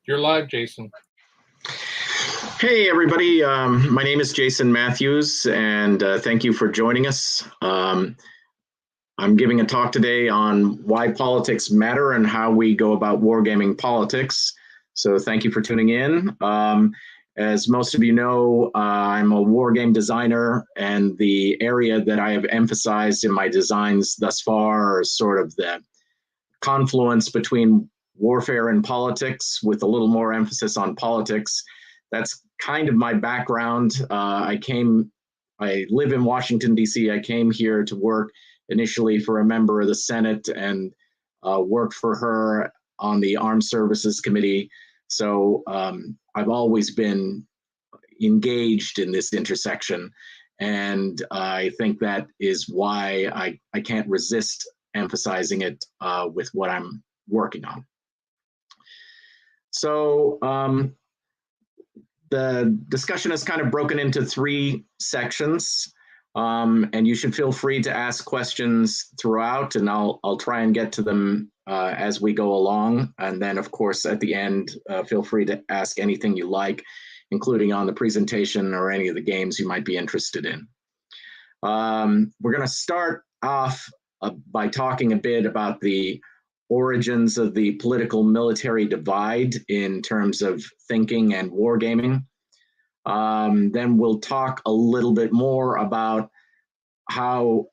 You're live, Jason. Hey, everybody. My name is Jason Matthews, and thank you for joining us. I'm giving a talk today on why politics matter and how we go about wargaming politics. So thank you for tuning in. As most of you know, I'm a wargame designer, and the area that I have emphasized in my designs thus far are sort of the confluence between warfare and politics, with a little more emphasis on politics. That's kind of my background. I live in Washington, D.C. I came here to work initially for a member of the Senate and worked for her on the Armed Services Committee. So I've always been engaged in this intersection. And I think that is why I can't resist emphasizing it with what I'm working on. So the discussion is kind of broken into three sections, and you should feel free to ask questions throughout, and I'll try and get to them as we go along. And then, of course, at the end, feel free to ask anything you like, including on the presentation or any of the games you might be interested in. We're going to start off by talking a bit about the origins of the political-military divide in terms of thinking and wargaming. Then we'll talk a little bit more about how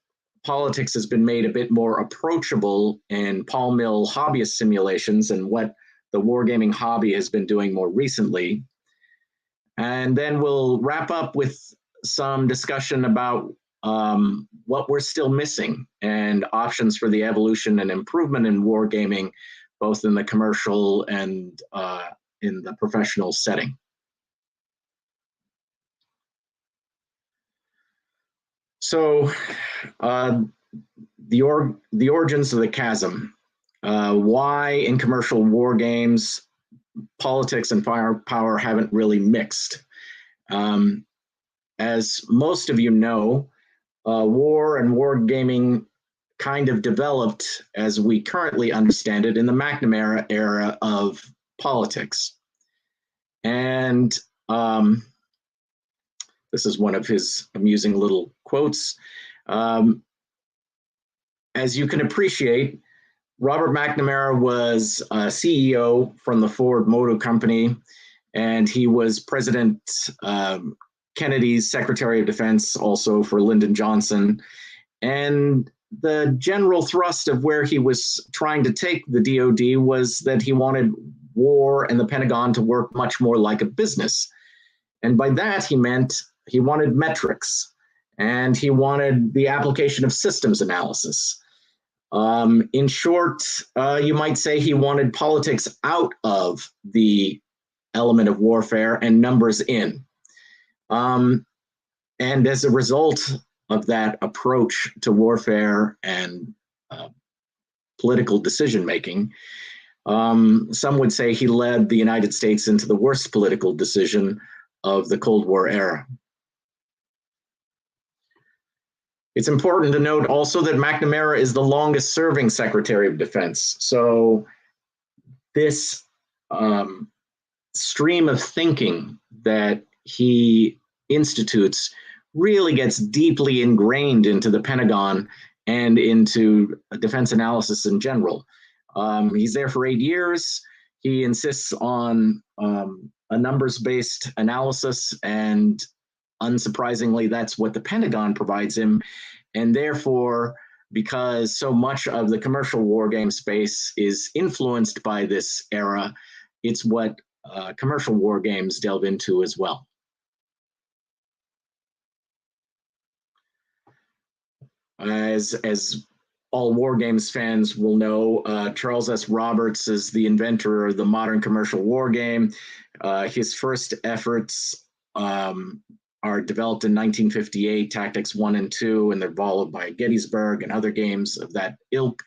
politics has been made a bit more approachable in Paul Mill hobbyist simulations and what the wargaming hobby has been doing more recently. And then we'll wrap up with some discussion about what we're still missing and options for the evolution and improvement in wargaming, both in the commercial and in the professional setting. So the origins of the chasm, why in commercial war games politics and firepower haven't really mixed. As most of you know, war and wargaming kind of developed as we currently understand it in the McNamara era of politics. And this is one of his amusing little quotes. As you can appreciate, Robert McNamara was a CEO from the Ford Motor Company, and he was President Kennedy's Secretary of Defense, also for Lyndon Johnson. And the general thrust of where he was trying to take the DoD was that he wanted war and the Pentagon to work much more like a business. And by that, he meant he wanted metrics, and he wanted the application of systems analysis. In short, you might say he wanted politics out of the element of warfare and numbers in. And as a result of that approach to warfare and political decision-making, some would say he led the United States into the worst political decision of the Cold War era. It's important to note also that McNamara is the longest serving Secretary of Defense. So this stream of thinking that he institutes really gets deeply ingrained into the Pentagon and into defense analysis in general. He's there for 8 years. He insists on a numbers-based analysis, and unsurprisingly, that's what the Pentagon provides him. And therefore, because so much of the commercial war game space is influenced by this era, it's what commercial war games delve into as well. As all war games fans will know, Charles S. Roberts is the inventor of the modern commercial war game. His first efforts are developed in 1958, Tactics 1 and 2, and they're followed by Gettysburg and other games of that ilk.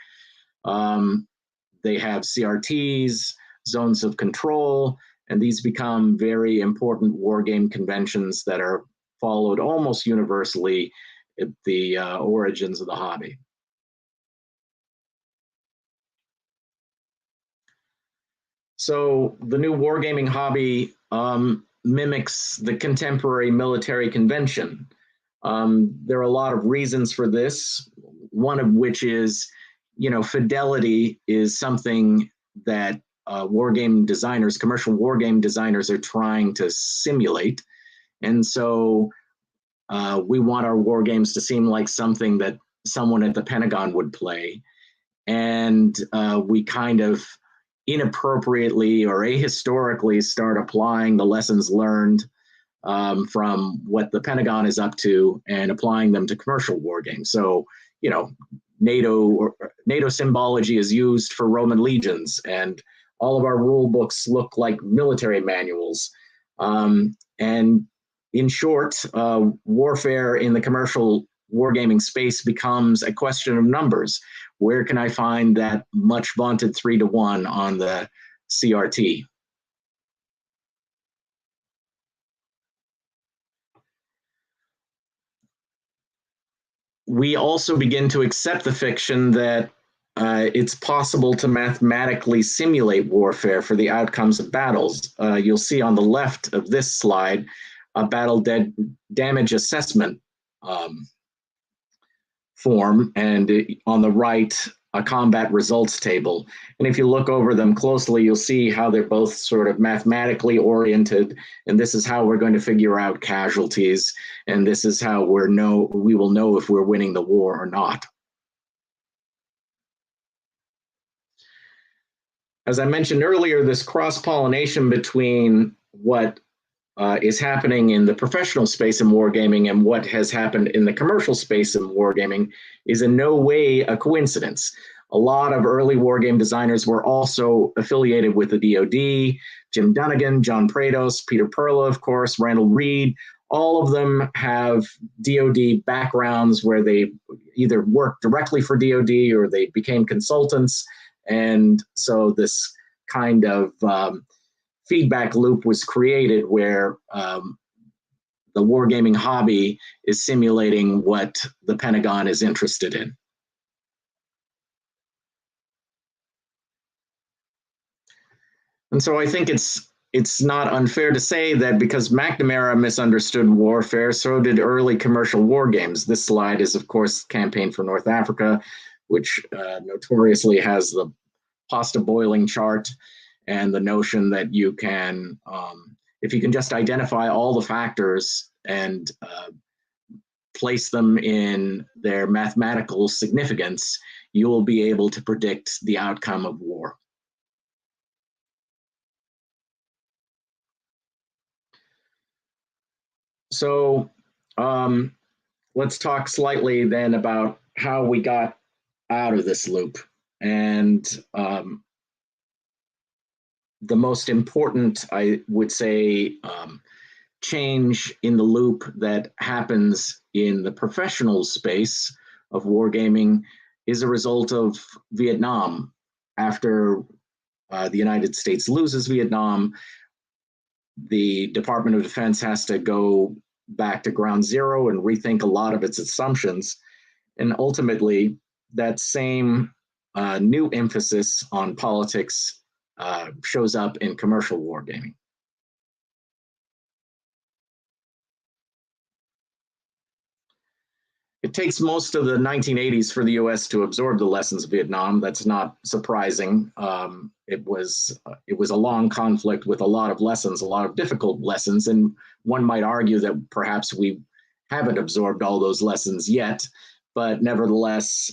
They have CRTs, zones of control, and these become very important war game conventions that are followed almost universally at the origins of the hobby. So the new wargaming hobby mimics the contemporary military convention. There are a lot of reasons for this, one of which is, fidelity is something that wargame designers, commercial wargame designers, are trying to simulate. And so we want our war games to seem like something that someone at the Pentagon would play. And we kind of inappropriately or ahistorically start applying the lessons learned from what the Pentagon is up to and applying them to commercial war games. So, NATO symbology is used for Roman legions, and all of our rule books look like military manuals. And in short, warfare in the commercial wargaming space becomes a question of numbers. Where can I find that much vaunted 3-to-1 on the CRT? We also begin to accept the fiction that it's possible to mathematically simulate warfare for the outcomes of battles. You'll see on the left of this slide a battle damage assessment form, and on the right, a combat results table. And if you look over them closely, you'll see how they're both sort of mathematically oriented, and this is how we're going to figure out casualties, and this is how we will know if we're winning the war or not. As I mentioned earlier, this cross-pollination between what is happening in the professional space in wargaming and what has happened in the commercial space in wargaming is in no way a coincidence. A lot of early wargame designers were also affiliated with the DoD. Jim Dunnigan, John Prados, Peter Perla, of course, Randall Reed, all of them have DoD backgrounds where they either worked directly for DoD or they became consultants. And so this kind of feedback loop was created where the wargaming hobby is simulating what the Pentagon is interested in. And so I think it's not unfair to say that because McNamara misunderstood warfare, so did early commercial war games. This slide is, of course, Campaign for North Africa, which notoriously has the pasta boiling chart and the notion that you can, if you can just identify all the factors and place them in their mathematical significance, you will be able to predict the outcome of war. So let's talk slightly then about how we got out of this loop. And the most important, I would say, change in the loop that happens in the professional space of wargaming is a result of Vietnam. After the United States loses Vietnam, the Department of Defense has to go back to ground zero and rethink a lot of its assumptions. And ultimately, that same new emphasis on politics shows up in commercial wargaming. It takes most of the 1980s for the US to absorb the lessons of Vietnam. That's not surprising. It was a long conflict with a lot of lessons, a lot of difficult lessons, and one might argue that perhaps we haven't absorbed all those lessons yet, but nevertheless,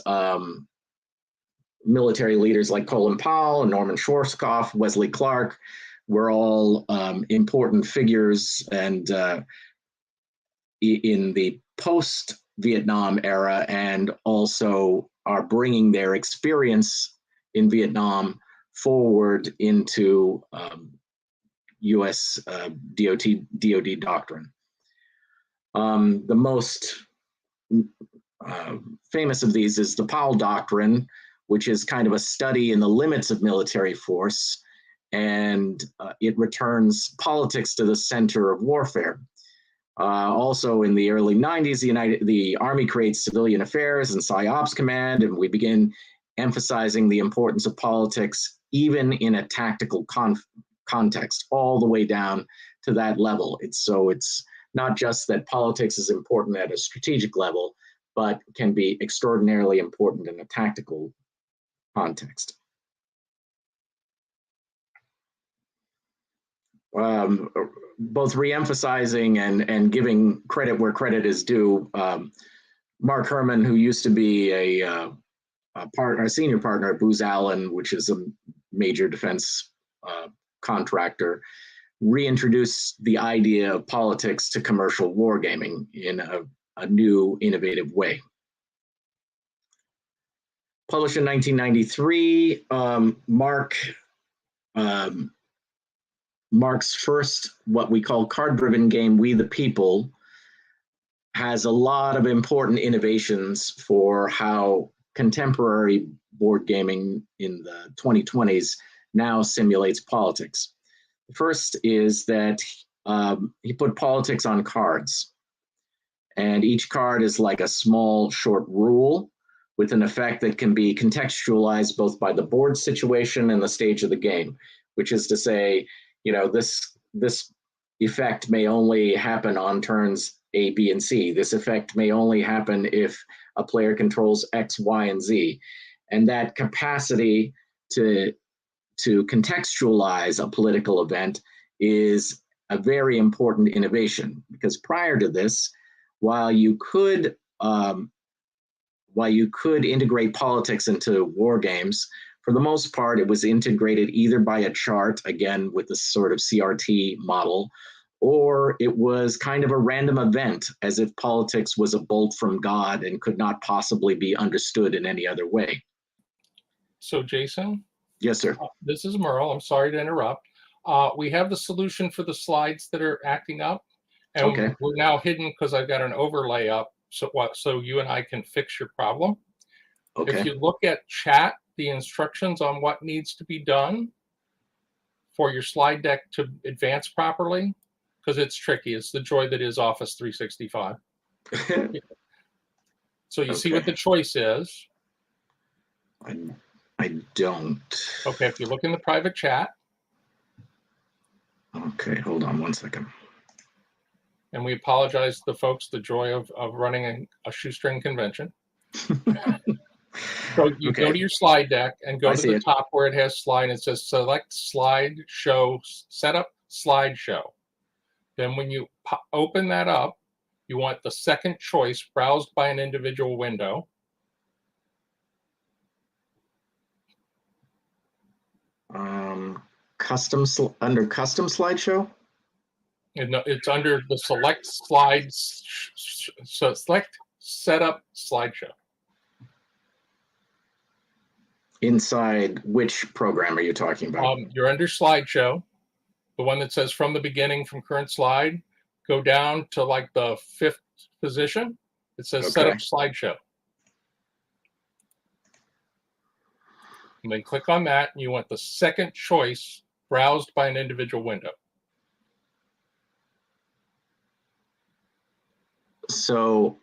military leaders like Colin Powell, Norman Schwarzkopf, Wesley Clark were all important figures, and in the post-Vietnam era, and also are bringing their experience in Vietnam forward into U.S. DoD doctrine. The most famous of these is the Powell Doctrine, which is kind of a study in the limits of military force, and it returns politics to the center of warfare. Also in the early 90s, the Army creates Civilian Affairs and PsyOps Command, and we begin emphasizing the importance of politics even in a tactical context, all the way down to that level. It's not just that politics is important at a strategic level, but can be extraordinarily important in a tactical context. Both re-emphasizing and giving credit where credit is due. Mark Herman, who used to be a senior partner at Booz Allen, which is a major defense contractor, reintroduced the idea of politics to commercial wargaming in a new, innovative way. Published in 1993, Mark's first, what we call card-driven game, We the People, has a lot of important innovations for how contemporary board gaming in the 2020s now simulates politics. The first is that he put politics on cards, and each card is like a small short rule with an effect that can be contextualized both by the board situation and the stage of the game, which is to say, this effect may only happen on turns A, B, and C. This effect may only happen if a player controls X, Y, and Z. And that capacity to contextualize a political event is a very important innovation, because prior to this, while you could integrate politics into war games, for the most part, it was integrated either by a chart, again, with the sort of CRT model, or it was kind of a random event, as if politics was a bolt from God and could not possibly be understood in any other way. So, Jason? Yes, sir. This is Merle. I'm sorry to interrupt. We have the solution for the slides that are acting up, and okay. We're now hidden because I've got an overlay up, so you and I can fix your problem. Okay. If you look at chat, the instructions on what needs to be done for your slide deck to advance properly, because it's tricky. It's the joy that is Office 365. So you see what the choice is. I don't. Okay, if you look in the private chat. Okay, hold on one second. And we apologize to the folks, the joy of running a shoestring convention. So you go to your slide deck and go to the top where it has slide, and it says select slideshow, setup slideshow. Then when you open that up, you want the second choice, browsed by an individual window. Under custom slideshow? It's under the select slides, so select setup slideshow. Inside which program are you talking about? You're under slideshow, the one that says from the beginning, from current slide, go down to like the 5th position. It says setup slideshow. And then click on that, and you want the second choice, browsed by an individual window. So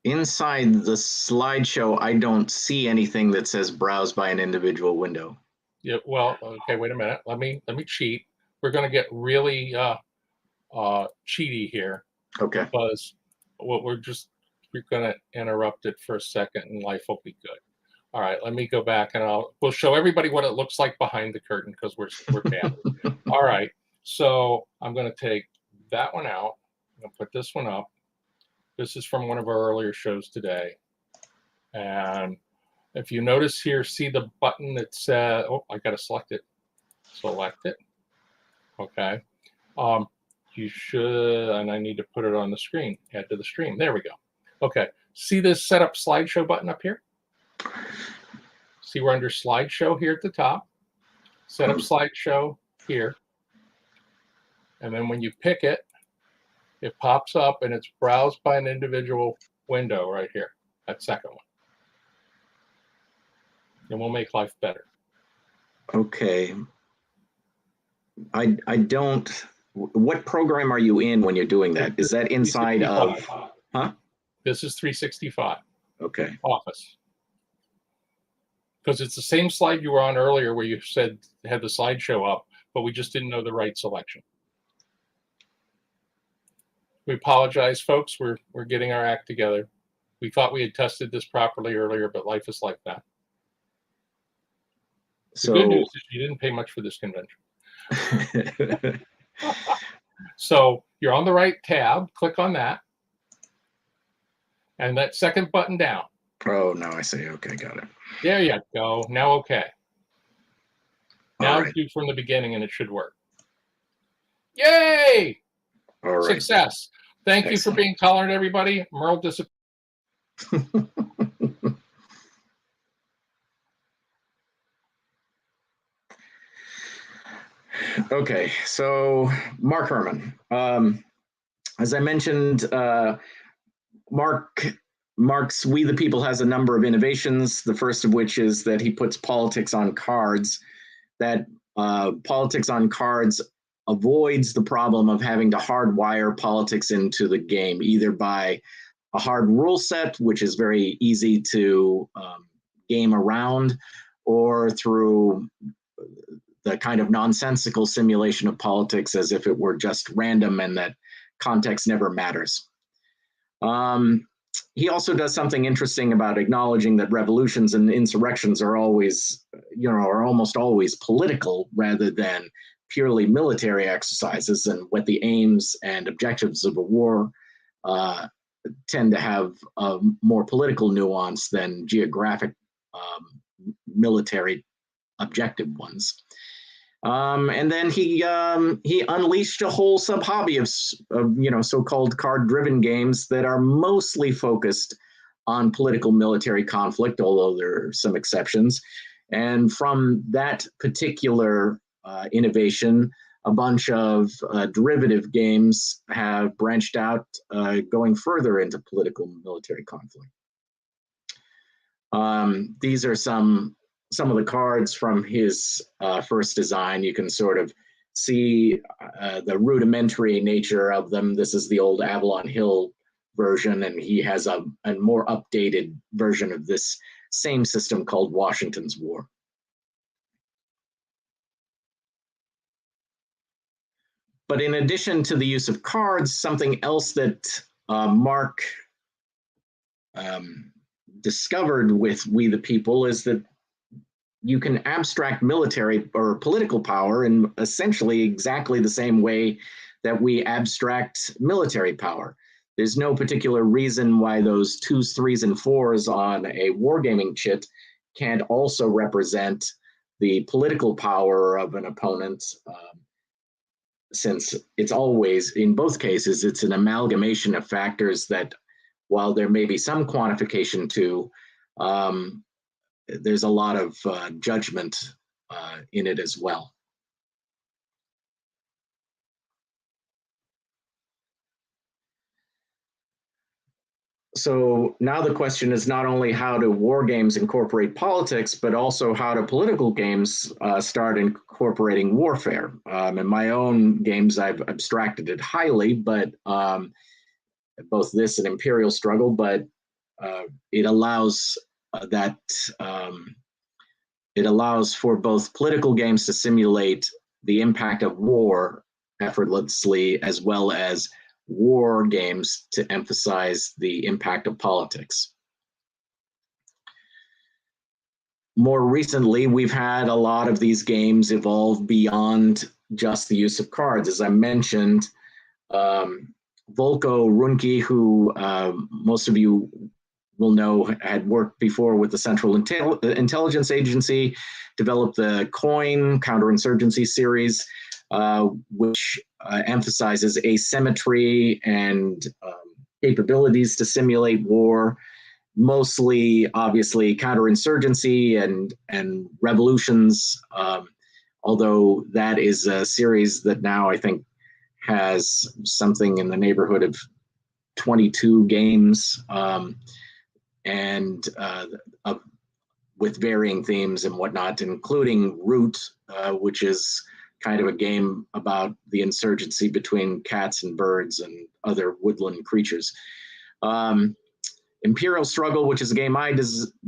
inside the slideshow, I don't see anything that says browse by an individual window. Yeah, well, okay, wait a minute. Let me cheat. We're going to get really cheaty here. Okay. Because we're going to interrupt it for a second, and life will be good. All right, let me go back, and we'll show everybody what it looks like behind the curtain, because we're bad. All right, so I'm going to take that one out. I'm going to put this one up. This is from one of our earlier shows today. And if you notice here, see the button that says, oh, I got to select it. Select it. Okay. You should, and I need to put it on the screen, add to the stream. There we go. Okay. See this setup slideshow button up here? See we're under slideshow here at the top. Setup slideshow here. And then when you pick it, it pops up and it's browsed by an individual window right here, that second one. And we'll make life better. Okay. I don't, what program are you in when you're doing that? Is that inside of, huh? This is 365. Okay. Office. because it's the same slide you were on earlier where you said had the slideshow up, but we just didn't know the right selection. We apologize, folks. We're getting our act together. We thought we had tested this properly earlier, but life is like that. The good news is you didn't pay much for this convention. So you're on the right tab. Click on that. And that second button down. Oh, now I see. Okay, got it. There you go. Now, okay. Now All right. do from the beginning and it should work. Yay! All right. Success. Thank you for being tolerant, everybody. Merle disappeared. Okay, so Mark Herman. As I mentioned, Mark's We the People has a number of innovations, the first of which is that he puts politics on cards. That politics on cards avoids the problem of having to hardwire politics into the game, either by a hard rule set, which is very easy to game around, or through the kind of nonsensical simulation of politics as if it were just random and that context never matters. He also does something interesting about acknowledging that revolutions and insurrections are always, are almost always political rather than purely military exercises, and what the aims and objectives of a war tend to have a more political nuance than geographic military objective ones. And then he unleashed a whole sub-hobby of so-called card-driven games that are mostly focused on political military conflict, although there are some exceptions. And from that particular innovation, a bunch of derivative games have branched out, going further into political military conflict. These are some of the cards from his first design. You can sort of see the rudimentary nature of them. This is the old Avalon Hill version, and he has a more updated version of this same system called Washington's War. But in addition to the use of cards, something else that Mark discovered with We the People is that you can abstract military or political power in essentially exactly the same way that we abstract military power. There's no particular reason why those 2s, 3s, and 4s on a wargaming chit can't also represent the political power of an opponent, since it's always, in both cases, it's an amalgamation of factors that, while there may be some quantification to, there's a lot of judgment in it as well. So now the question is not only how do war games incorporate politics, but also how do political games start incorporating warfare. In my own games, I've abstracted it highly, but both this and Imperial Struggle, but it allows it allows for both political games to simulate the impact of war effortlessly, as well as war games to emphasize the impact of politics. More recently, we've had a lot of these games evolve beyond just the use of cards. As I mentioned, Volko Runke, who most of you will know had worked before with the Central Intelligence Agency, developed the COIN counterinsurgency series, which emphasizes asymmetry and capabilities to simulate war, mostly, obviously, counterinsurgency and revolutions, although that is a series that now I think has something in the neighborhood of 22 games, and with varying themes and whatnot, including Root, which is kind of a game about the insurgency between cats and birds and other woodland creatures. Imperial Struggle, which is a game I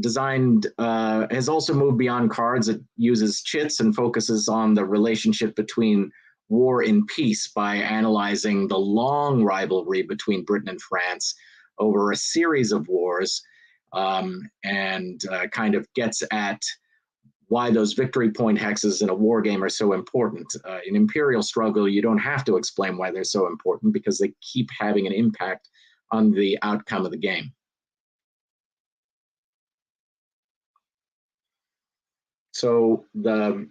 designed, has also moved beyond cards. It uses chits and focuses on the relationship between war and peace by analyzing the long rivalry between Britain and France over a series of wars, and kind of gets at why those victory point hexes in a war game are so important. In Imperial Struggle, you don't have to explain why they're so important because they keep having an impact on the outcome of the game. So the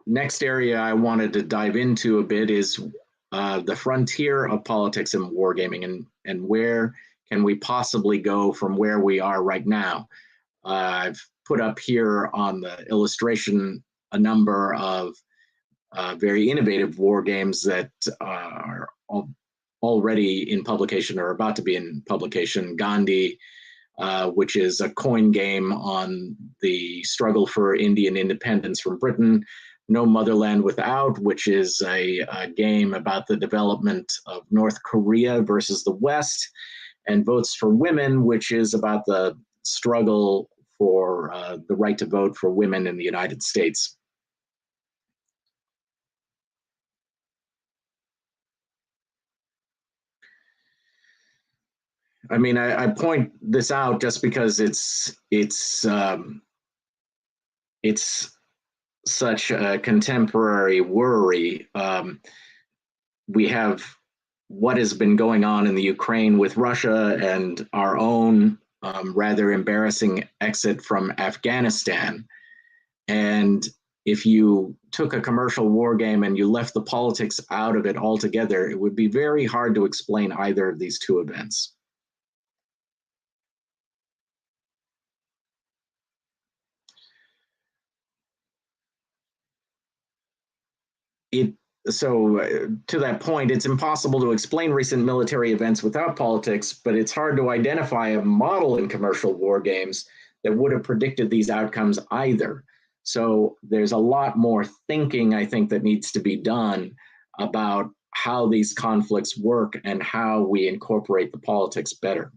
next area I wanted to dive into a bit is the frontier of politics and wargaming, and where can we possibly go from where we are right now. I've put up here on the illustration a number of very innovative war games that are already in publication or about to be in publication. Gandhi, which is a coin game on the struggle for Indian independence from Britain. No Motherland Without, which is a game about the development of North Korea versus the West. And Votes for Women, which is about the struggle for the right to vote for women in the United States. I mean, I point this out just because it's such a contemporary worry. We have what has been going on in the Ukraine with Russia and our own rather embarrassing exit from Afghanistan. And if you took a commercial war game and you left the politics out of it altogether, it would be very hard to explain either of these two events. To that point, it's impossible to explain recent military events without politics, but it's hard to identify a model in commercial war games that would have predicted these outcomes either. So there's a lot more thinking, I think, that needs to be done about how these conflicts work and how we incorporate the politics better.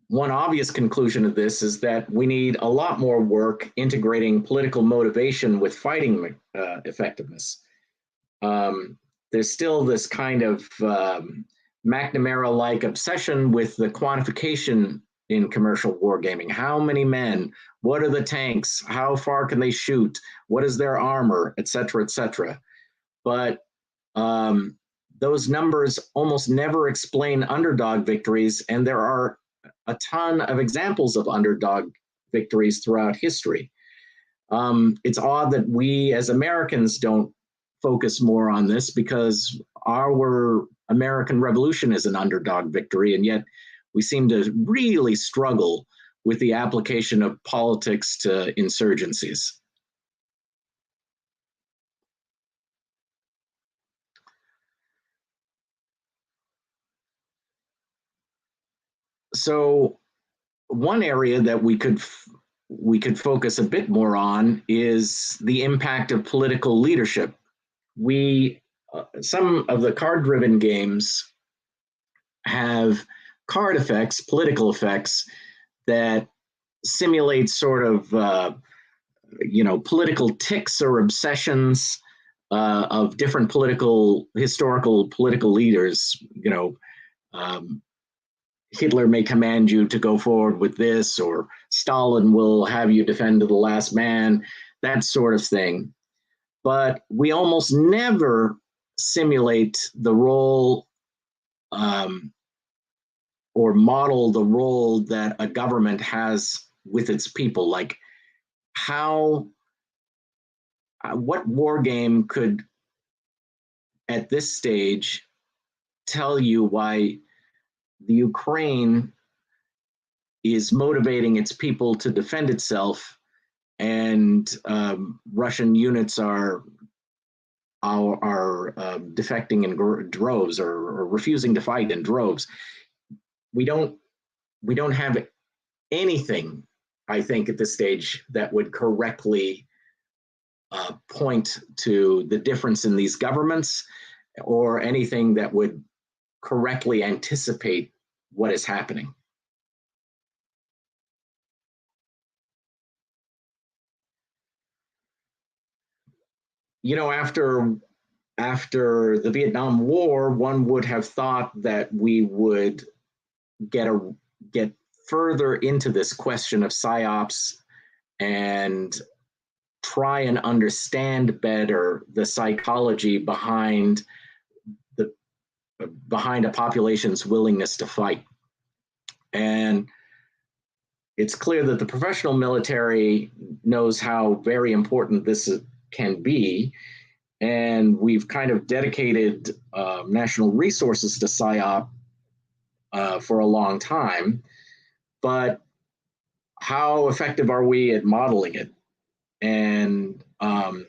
One obvious conclusion of this is that we need a lot more work integrating political motivation with fighting effectiveness. There's still this kind of McNamara-like obsession with the quantification in commercial wargaming. How many men? What are the tanks? How far can they shoot? What is their armor? Et cetera, et cetera. But those numbers almost never explain underdog victories, and there are a ton of examples of underdog victories throughout history. It's odd that we as Americans don't focus more on this, because our American Revolution is an underdog victory, and yet we seem to really struggle with the application of politics to insurgencies. So one area that we could focus a bit more on is the impact of political leadership. Some of the card-driven games have card effects, political effects, that simulate sort of political tics or obsessions of different historical political leaders. Hitler may command you to go forward with this, or Stalin will have you defend to the last man, that sort of thing. But we almost never simulate the role or model the role that a government has with its people. Like what war game could, at this stage, tell you why the Ukraine is motivating its people to defend itself, and Russian units are defecting in droves or refusing to fight in droves? We don't have anything, I think, at this stage that would correctly point to the difference in these governments or anything that would correctly anticipate what is happening. You know, after the Vietnam War, one would have thought that we would get further into this question of psyops and try and understand better the psychology behind a population's willingness to fight. And it's clear that the professional military knows how very important this can be. And we've kind of dedicated national resources to PSYOP for a long time. But how effective are we at modeling it? And how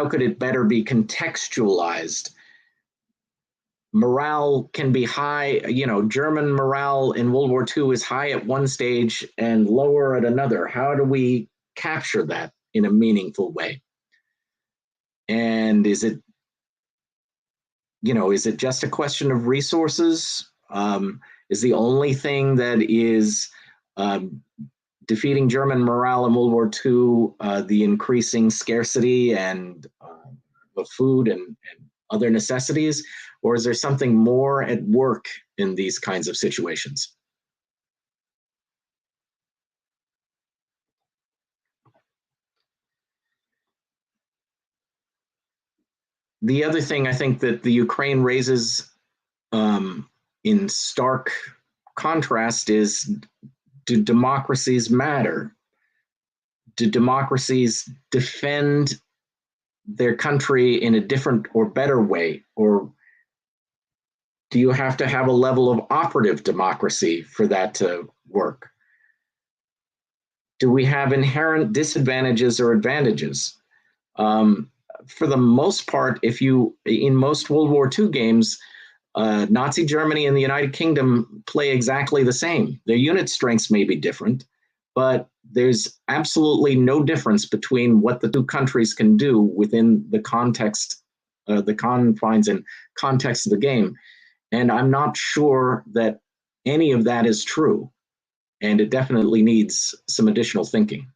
could it better be contextualized? Morale can be high. You know, German morale in World War II is high at one stage and lower at another. How do we capture that in a meaningful way? And is it just a question of resources? Is the only thing that is defeating German morale in World War II the increasing scarcity and of food and other necessities? Or is there something more at work in these kinds of situations? The other thing I think that the Ukraine raises in stark contrast is, do democracies matter? Do democracies defend their country in a different or better way? Or do you have to have a level of operative democracy for that to work? Do we have inherent disadvantages or advantages? For the most part, in most World War II games, Nazi Germany and the United Kingdom play exactly the same. Their unit strengths may be different, but there's absolutely no difference between what the two countries can do within the context, the confines and context of the game. And I'm not sure that any of that is true. And it definitely needs some additional thinking.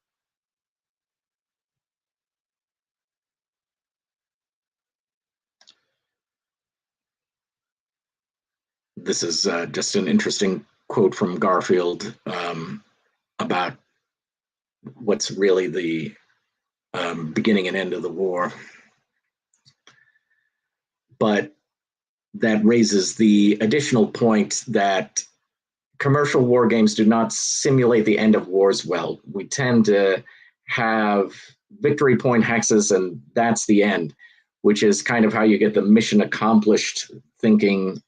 This is just an interesting quote from Garfield about what's really the beginning and end of the war. But that raises the additional point that commercial war games do not simulate the end of wars well. We tend to have victory point hexes and that's the end, which is kind of how you get the mission accomplished thinking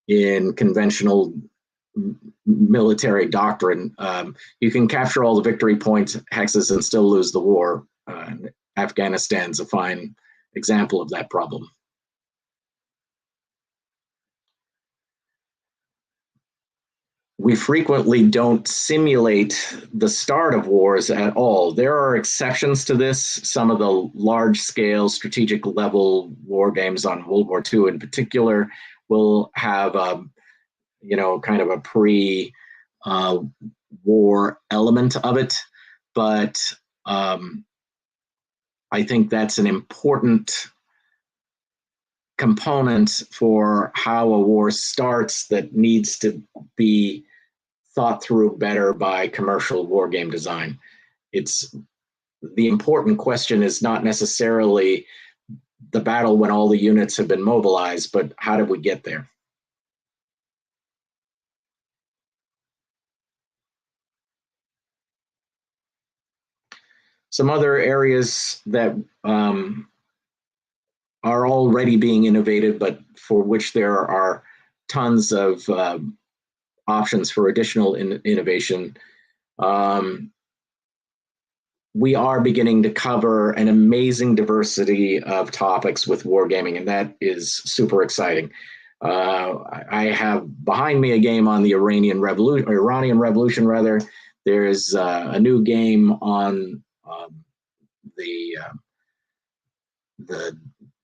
in conventional military doctrine. You can capture all the victory point hexes and still lose the war. Afghanistan's a fine example of that problem. We frequently don't simulate the start of wars at all. There are exceptions to this. Some of the large-scale strategic level war games on World War II in particular will have kind of a pre-war element of it. But I think that's an important component for how a war starts that needs to be thought through better by commercial war game design. It's the important question is not necessarily the battle when all the units have been mobilized, but how did we get there? Some other areas that are already being innovated, but for which there are tons of options for additional innovation. We are beginning to cover an amazing diversity of topics with wargaming, and that is super exciting. I have behind me a game on the Iranian Revolution. There's a new game on the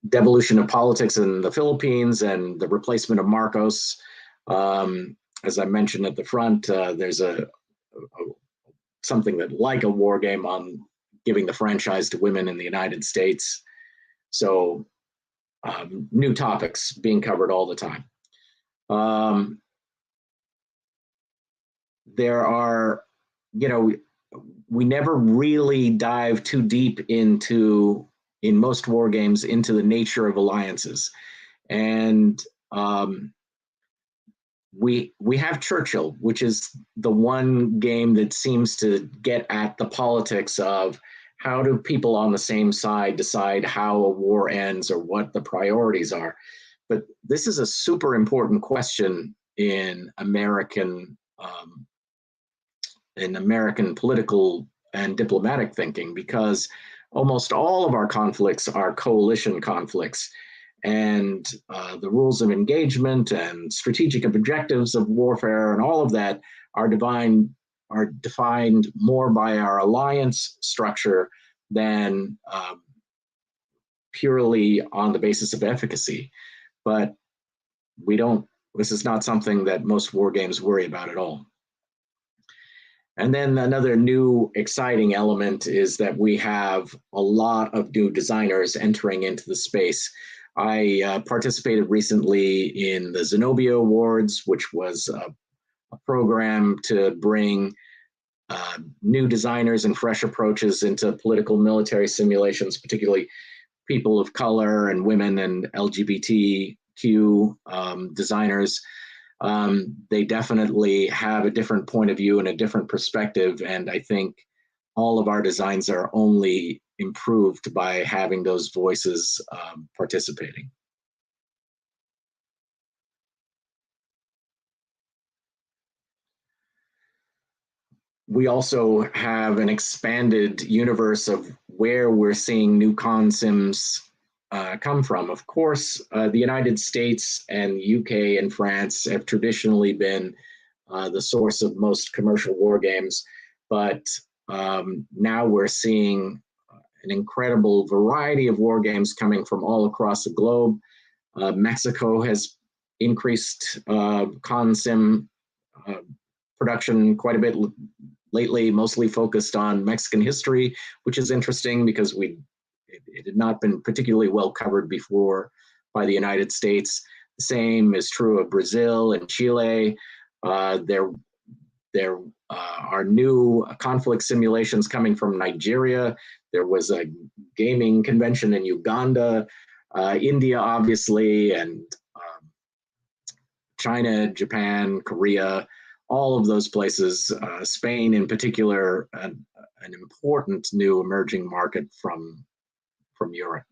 devolution of politics in the Philippines and the replacement of Marcos. As I mentioned at the front, there's something that like a war game on giving the franchise to women in the United States. So new topics being covered all the time. There are, we never really dive too deep into, in most war games, into the nature of alliances. And we have Churchill, which is the one game that seems to get at the politics of how do people on the same side decide how a war ends or what the priorities are. But this is a super important question in American political and diplomatic thinking, because almost all of our conflicts are coalition conflicts. And the rules of engagement and strategic objectives of warfare and all of that are defined more by our alliance structure than purely on the basis of efficacy. But this is not something that most war games worry about at all. And then another new exciting element is that we have a lot of new designers entering into the space. I participated recently in the Zenobia Awards, which was a program to bring new designers and fresh approaches into political military simulations, particularly people of color and women and LGBTQ designers. They definitely have a different point of view and a different perspective, and I think all of our designs are only improved by having those voices participating. We also have an expanded universe of where we're seeing new consims come from. Of course, the United States and UK and France have traditionally been the source of most commercial war games, but now we're seeing an incredible variety of war games coming from all across the globe. Mexico has increased consim production quite a bit lately, mostly focused on Mexican history, which is interesting because it had not been particularly well covered before by the United States. The same is true of Brazil and Chile. There are new conflict simulations coming from Nigeria. There was a gaming convention in Uganda, India, obviously, and China, Japan, Korea, all of those places, Spain in particular, an important new emerging market from Europe.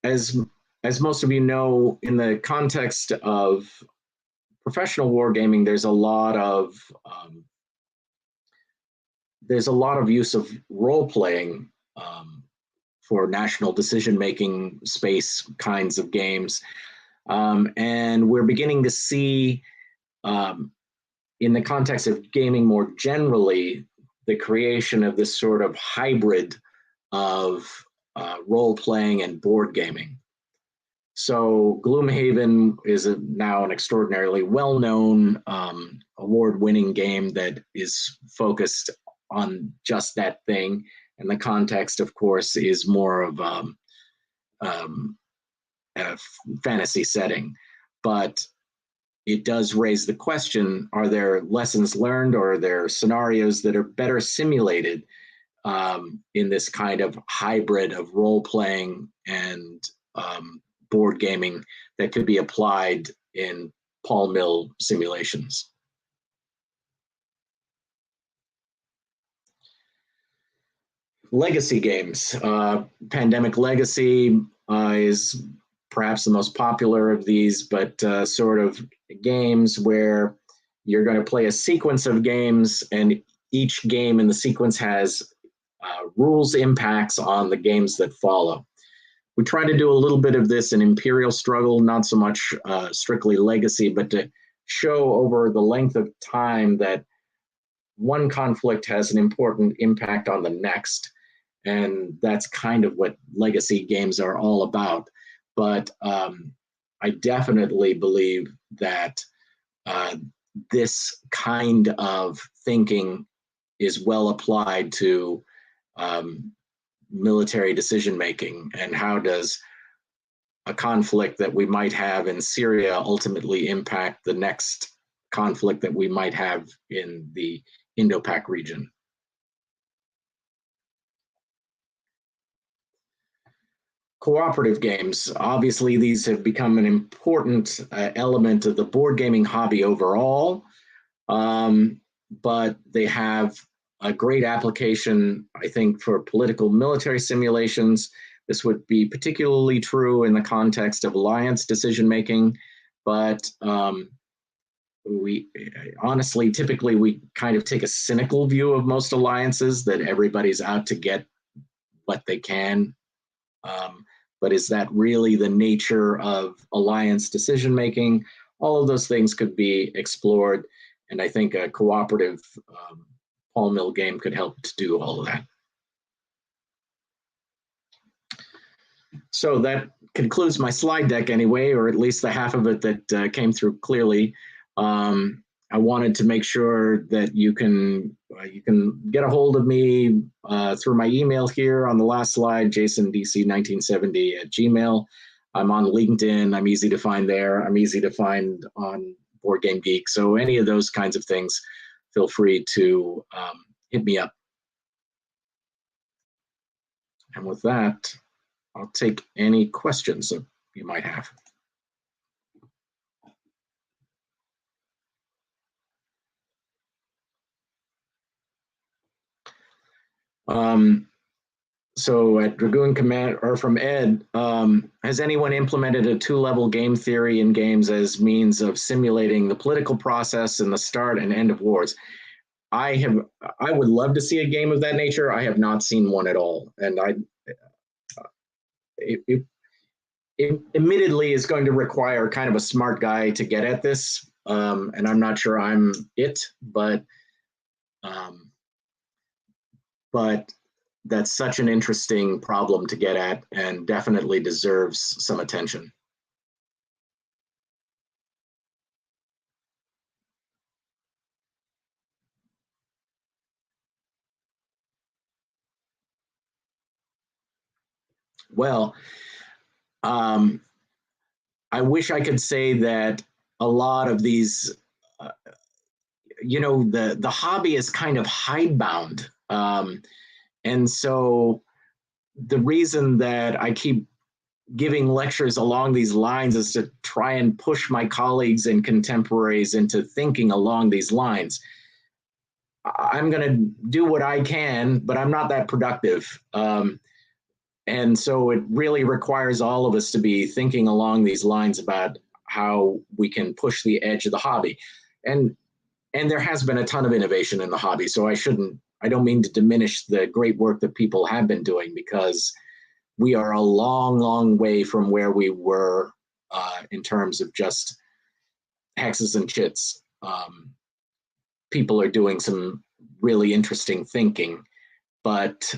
As most of you know, in the context of professional wargaming, there's a lot of use of role-playing for national decision-making space kinds of games. And we're beginning to see, in the context of gaming more generally, the creation of this sort of hybrid of role-playing and board gaming. So Gloomhaven is now an extraordinarily well-known, award-winning game that is focused on just that thing. And the context, of course, is more of a fantasy setting. But it does raise the question, are there lessons learned or are there scenarios that are better simulated in this kind of hybrid of role-playing and board gaming that could be applied in Paul Mill simulations? Legacy games. Pandemic Legacy is perhaps the most popular of these, but sort of games where you're going to play a sequence of games, and each game in the sequence has rules impacts on the games that follow. We try to do a little bit of this in Imperial Struggle, not so much strictly Legacy, but to show over the length of time that one conflict has an important impact on the next. And that's kind of what legacy games are all about. But I definitely believe that this kind of thinking is well applied to military decision making, and how does a conflict that we might have in Syria ultimately impact the next conflict that we might have in the Indo-Pac region. Cooperative games. Obviously, these have become an important element of the board gaming hobby overall, but they have a great application, I think, for political military simulations. This would be particularly true in the context of alliance decision making, but we honestly, typically, we kind of take a cynical view of most alliances, that everybody's out to get what they can. But is that really the nature of alliance decision making? All of those things could be explored, and I think a cooperative Paul Mill game could help to do all of that. So that concludes my slide deck anyway, or at least the half of it that came through clearly. I wanted to make sure that you can get a hold of me through my email here on the last slide, jasondc1970@gmail. I'm on LinkedIn. I'm easy to find there. I'm easy to find on Board Game Geek. So any of those kinds of things, feel free to hit me up. And with that, I'll take any questions that you might have. So at Dragoon Command, or from Ed, has anyone implemented a 2-level game theory in games as means of simulating the political process and the start and end of wars? I would love to see a game of that nature. I have not seen one at all, and it admittedly is going to require kind of a smart guy to get at this, and I'm not sure I'm it, but that's such an interesting problem to get at, and definitely deserves some attention. Well, I wish I could say that a lot of these, the hobby is kind of hidebound. And so the reason that I keep giving lectures along these lines is to try and push my colleagues and contemporaries into thinking along these lines. I'm going to do what I can, but I'm not that productive. And so it really requires all of us to be thinking along these lines about how we can push the edge of the hobby. And there has been a ton of innovation in the hobby, so I don't mean to diminish the great work that people have been doing, because we are a long, long way from where we were in terms of just hexes and chits. People are doing some really interesting thinking, but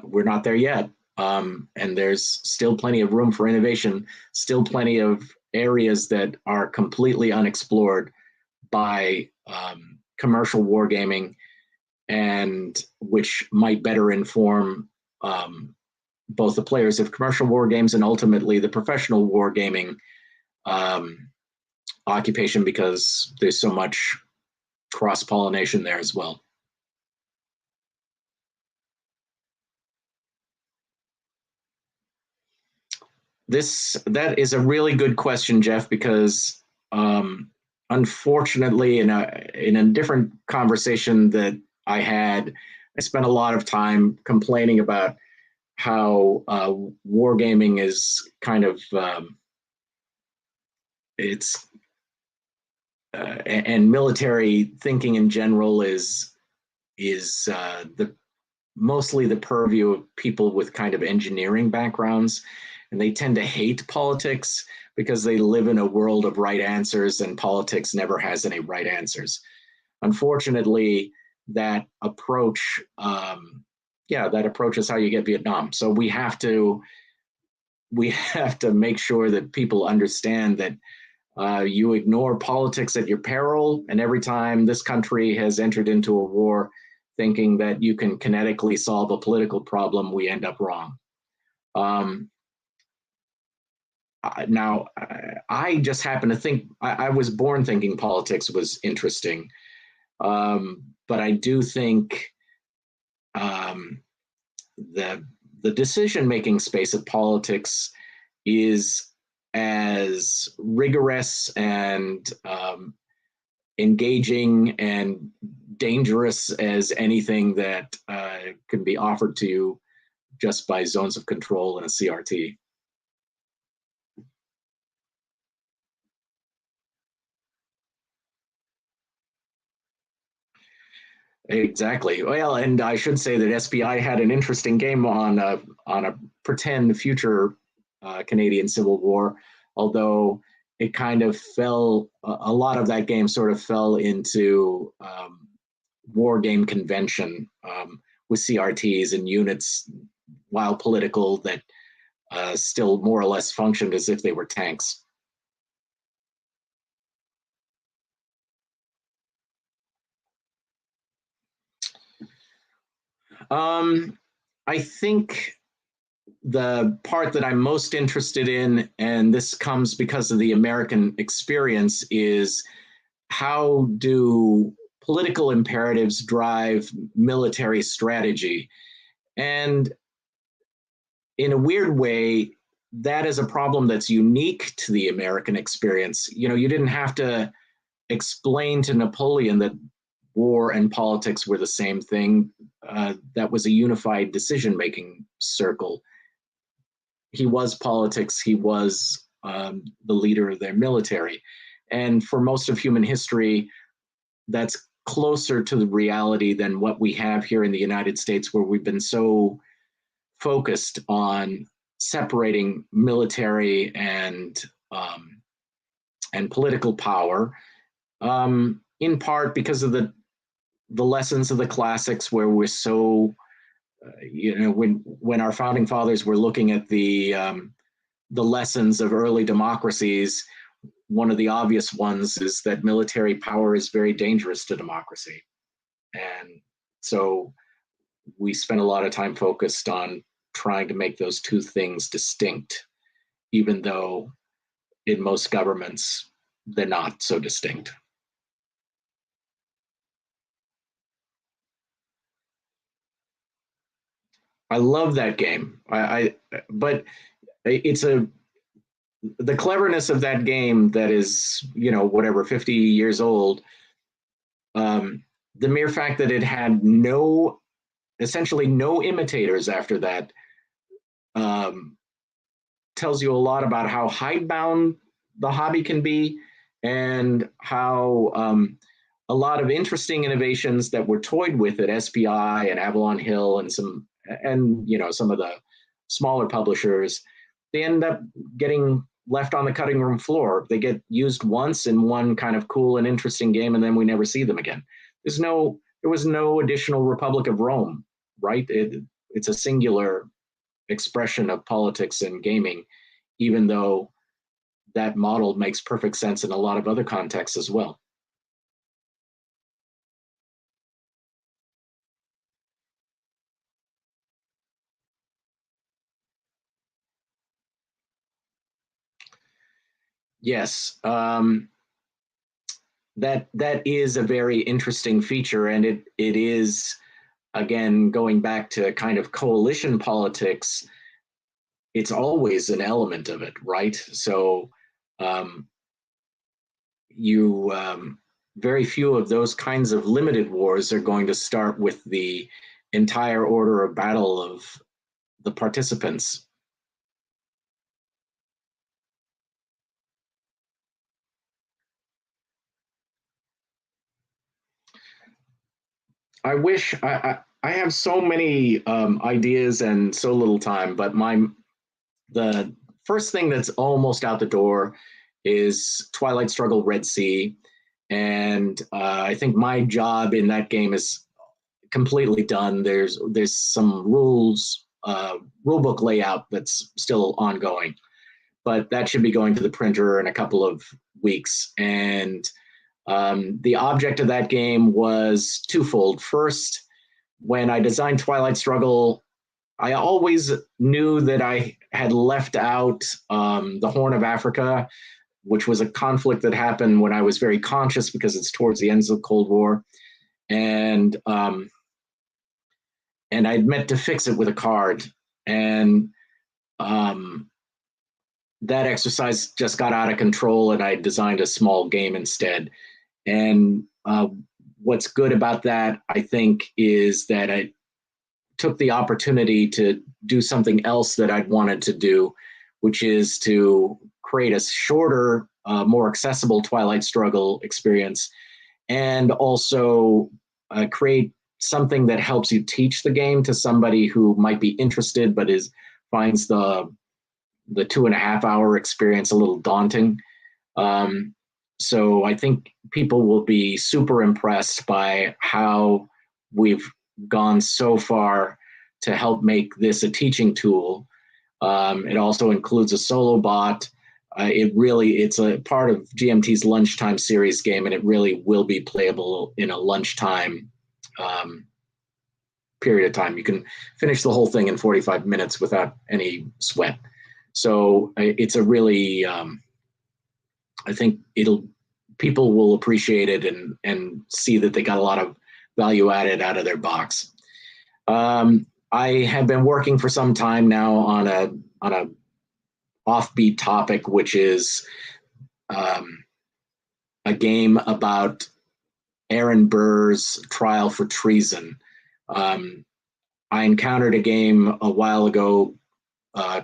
we're not there yet. And there's still plenty of room for innovation, still plenty of areas that are completely unexplored by commercial wargaming, and which might better inform both the players of commercial war games and ultimately the professional wargaming occupation, because there's so much cross-pollination there as well. That is a really good question, Jeff, because unfortunately, in a different conversation that I had, I spent a lot of time complaining about how wargaming is kind of and military thinking in general is mostly the purview of people with kind of engineering backgrounds. and they tend to hate politics because they live in a world of right answers, and politics never has any right answers. Unfortunately, that approach, that approach is how you get Vietnam. So we have to make sure that people understand that you ignore politics at your peril, and every time this country has entered into a war thinking that you can kinetically solve a political problem, we end up wrong. Now, I just happen to think, I was born thinking politics was interesting, but I do think the decision-making space of politics is as rigorous and engaging and dangerous as anything that can be offered to you just by zones of control in a CRT. Exactly. Well, and I should say that SPI had an interesting game on a pretend future Canadian Civil War, although it kind of fell, a lot of that game sort of fell into war game convention with CRTs and units, while political, that still more or less functioned as if they were tanks. I think the part that I'm most interested in, and this comes because of the American experience, is how do political imperatives drive military strategy? And in a weird way, that is a problem that's unique to the American experience. You know, you didn't have to explain to Napoleon that war and politics were the same thing. That was a unified decision-making circle. He was politics, he was the leader of their military. And for most of human history, that's closer to the reality than what we have here in the United States, where we've been so focused on separating military and political power, in part because of the lessons of the classics, where we're so, when our founding fathers were looking at the lessons of early democracies, one of the obvious ones is that military power is very dangerous to democracy. And so we spent a lot of time focused on trying to make those two things distinct, even though in most governments, they're not so distinct. I love that game. But it's the cleverness of that game that is, whatever, 50 years old. The mere fact that it had essentially no imitators after that, tells you a lot about how hidebound the hobby can be, and how a lot of interesting innovations that were toyed with at SPI and Avalon Hill and some of the smaller publishers, they end up getting left on the cutting room floor. They get used once in one kind of cool and interesting game, and then we never see them again. There was no additional Republic of Rome, right? It's a singular expression of politics and gaming, even though that model makes perfect sense in a lot of other contexts as well. Yes, that is a very interesting feature, and it is, again, going back to kind of coalition politics. It's always an element of it, right? So very few of those kinds of limited wars are going to start with the entire order of battle of the participants. I wish I have so many ideas and so little time, but the first thing that's almost out the door is Twilight Struggle Red Sea. And I think my job in that game is completely done. There's some rules, rulebook layout that's still ongoing, but that should be going to the printer in a couple of weeks. And the object of that game was twofold. First, when I designed Twilight Struggle, I always knew that I had left out the Horn of Africa, which was a conflict that happened when I was very conscious because it's towards the ends of the Cold War. And I'd meant to fix it with a card. And that exercise just got out of control, and I designed a small game instead. And what's good about that, I think, is that I took the opportunity to do something else that I'd wanted to do, which is to create a shorter, more accessible Twilight Struggle experience, and also create something that helps you teach the game to somebody who might be interested but finds the 2.5 hour experience a little daunting. So I think people will be super impressed by how we've gone so far to help make this a teaching tool. It also includes a solo bot. It's a part of GMT's lunchtime series game, and it really will be playable in a lunchtime period of time. You can finish the whole thing in 45 minutes without any sweat. So it's a really, I think people will appreciate it and see that they got a lot of value added out of their box. I have been working for some time now on a offbeat topic, which is a game about Aaron Burr's trial for treason. I encountered a game a while ago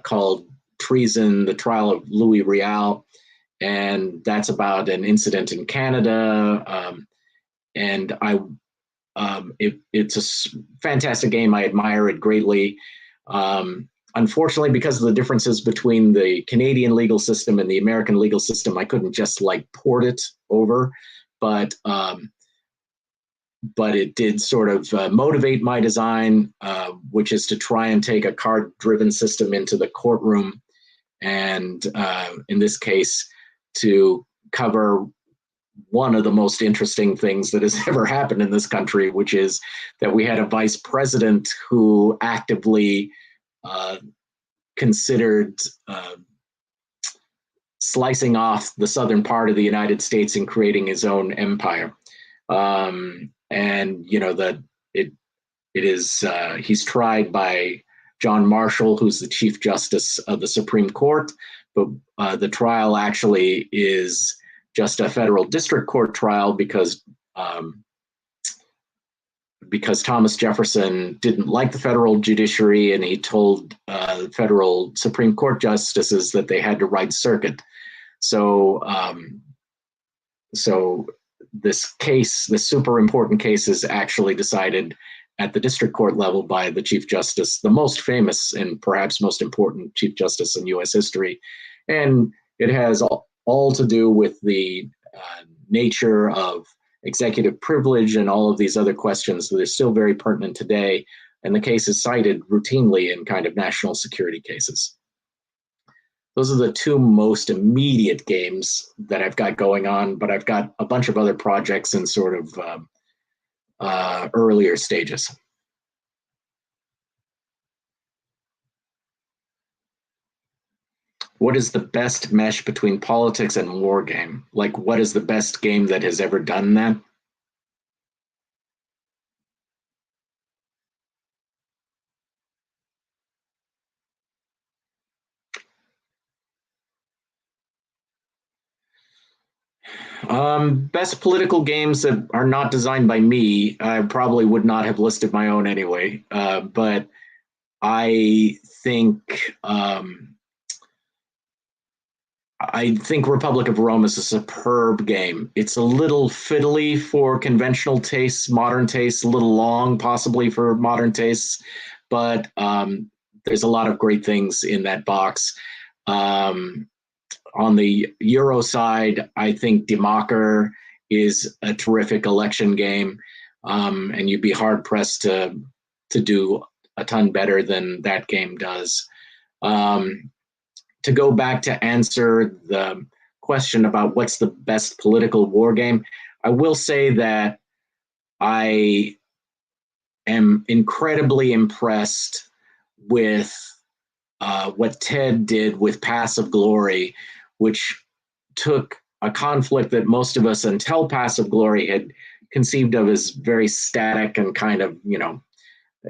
called Treason, the Trial of Louis Riel, and that's about an incident in Canada. And it's a fantastic game. I admire it greatly. Unfortunately, because of the differences between the Canadian legal system and the American legal system, I couldn't just port it over, but it did sort of motivate my design, which is to try and take a card-driven system into the courtroom, and in this case, to cover one of the most interesting things that has ever happened in this country, which is that we had a vice president who actively considered slicing off the southern part of the United States and creating his own empire. And that it is he's tried by John Marshall, who's the Chief Justice of the Supreme Court, but the trial actually is just a federal district court trial because Thomas Jefferson didn't like the federal judiciary, and he told federal Supreme Court justices that they had to ride circuit. So this super important case, is actually decided at the district court level by the Chief Justice, the most famous and perhaps most important Chief Justice in U.S. history. And it has all to do with the nature of executive privilege and all of these other questions that are still very pertinent today. And the case is cited routinely in kind of national security cases. Those are the two most immediate games that I've got going on, but I've got a bunch of other projects in sort of earlier stages. What is the best mesh between politics and war game? What is the best game that has ever done that? Best political games that are not designed by me, I probably would not have listed my own anyway. But I think Republic of Rome is a superb game. It's a little fiddly for conventional tastes, modern tastes, a little long possibly for modern tastes, but there's a lot of great things in that box. On the Euro side, I think Democker is a terrific election game, and you'd be hard pressed to do a ton better than that game does. To go back to answer the question about what's the best political war game, I will say that I am incredibly impressed with what Ted did with Paths of Glory, which took a conflict that most of us until Paths of Glory had conceived of as very static and kind of,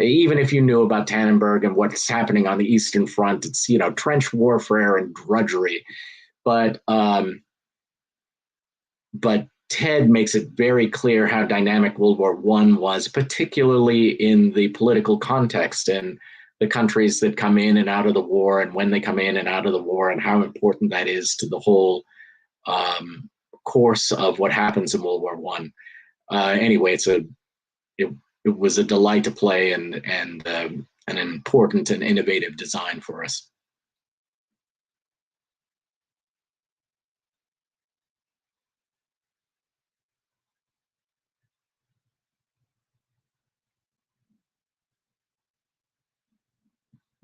even if you knew about Tannenberg and what's happening on the Eastern Front, it's, trench warfare and drudgery. But Ted makes it very clear how dynamic World War I was, particularly in the political context and the countries that come in and out of the war and when they come in and out of the war and how important that is to the whole course of what happens in World War I. Anyway, it was a delight to play and an important and innovative design for us.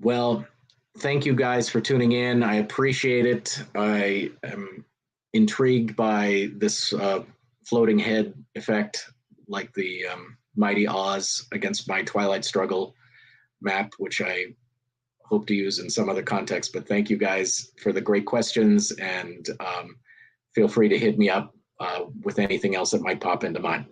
Well, thank you guys for tuning in. I appreciate it. I am intrigued by this floating head effect, like the Mighty Oz against my Twilight Struggle map, which I hope to use in some other context. But thank you guys for the great questions, and feel free to hit me up with anything else that might pop into mind.